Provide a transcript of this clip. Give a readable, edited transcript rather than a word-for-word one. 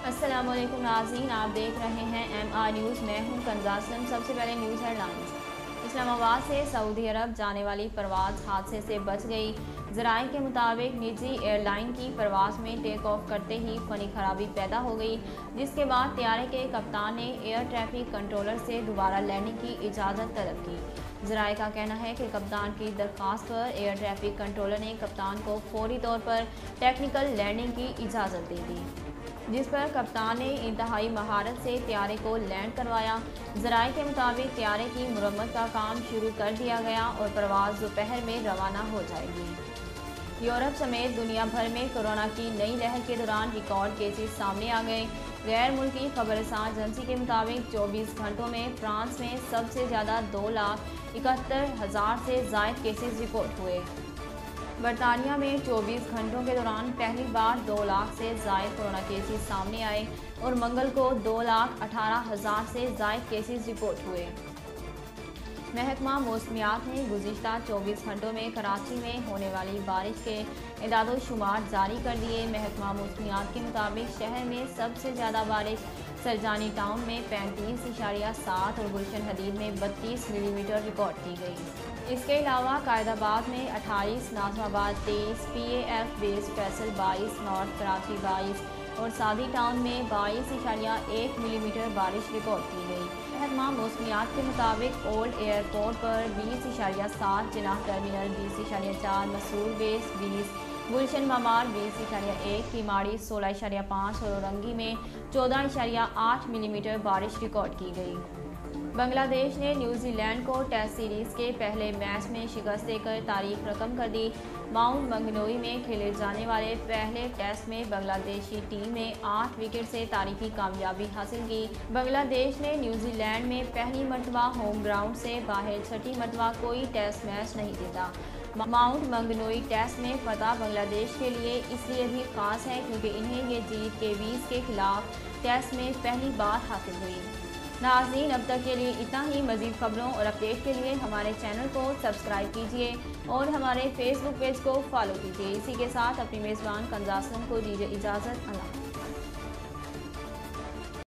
अस्सलाम वालेकुम नाज़रीन, आप देख रहे हैं MR न्यूज़। मैं हूं कंज़ा असलम। सबसे पहले न्यूज़ हेडलाइंस। इस्लामाबाद से सऊदी अरब जाने वाली परवाज़ हादसे से बच गई। ज़राए के मुताबिक निजी एयरलाइन की परवाज़ में टेक ऑफ करते ही फ़नी खराबी पैदा हो गई, जिसके बाद तैयारे के कप्तान ने एयर ट्रैफिक कंट्रोलर से दोबारा लैंडिंग की इजाज़त तलब की। ज़राए का कहना है कि कप्तान की दरख्वास्त पर एयर ट्रैफिक कंट्रोलर ने कप्तान को फौरी तौर पर टेक्निकल लैंडिंग की इजाज़त दे दी, जिस पर कप्तान ने इंतहाई महारत से तैयारे को लैंड करवाया। ज़राए के मुताबिक तैयारे की मुरम्मत का काम शुरू कर दिया गया और परवाज़ दोपहर में रवाना हो जाएगी। यूरोप समेत दुनिया भर में कोरोना की नई लहर के दौरान रिकॉर्ड केसेस सामने आ गए। गैर मुल्की खबरसां एजेंसी के मुताबिक 24 घंटों में फ्रांस में सबसे ज़्यादा 2,71,000 से ज़ायद केसेस रिपोर्ट हुए। बरतानिया में 24 घंटों के दौरान पहली बार 2 लाख से ज़ायद कोरोना केसेस सामने आए और मंगल को 2,18,000 से ज़ायद केसेस रिपोर्ट हुए। महकमा मौसमियात ने गुज़िश्ता 24 घंटों में कराची में होने वाली बारिश के इदाद शुमार जारी कर दिए। महकमा मौसमियात के मुताबिक शहर में सबसे ज़्यादा बारिश सरजानी टाउन में 35.7 और गुलशन हदीद में 32 मिलीमीटर रिकॉर्ड की गई। इसके अलावा कायदाबाद में 28, Nazimabad 23, PAF base Faisal 22, north Karachi 22 और सादी टाउन में 22.1 मिलीमीटर बारिश रिकॉर्ड की गई। महकमा मौसमियात के मुताबिक ओल्ड एयरपोर्ट पर 20.7, जिनाह टर्मिनल 20.4, मसूर बेस 20, गुलशन मामार 20.1, कीमाड़ी 16.5 और औरंगी में 14.8 मिलीमीटर बारिश रिकॉर्ड की गई। बांग्लादेश ने न्यूजीलैंड को टेस्ट सीरीज़ के पहले मैच में शिकस्त देकर तारीख रकम कर दी। माउंट मंगनोई में खेले जाने वाले पहले टेस्ट में बांग्लादेशी टीम ने 8 विकेट से तारीखी कामयाबी हासिल की। बांग्लादेश ने न्यूजीलैंड में पहली मरतबा होम ग्राउंड से बाहर छठी मरतबा कोई टेस्ट मैच नहीं जीता। माउंट मंगनोई टेस्ट में फतह बांग्लादेश के लिए इसलिए भी ख़ास है क्योंकि इन्हें ये जीत केवीज़ के खिलाफ टेस्ट में पहली बार हासिल हुई। नाज़रीन, अब तक के लिए इतना ही। मज़ीद खबरों और अपडेट के लिए हमारे चैनल को सब्सक्राइब कीजिए और हमारे फेसबुक पेज को फॉलो कीजिए। इसी के साथ अपनी मेज़बान कंज़ा असलम को दीजिए इजाज़त। अल्लाह।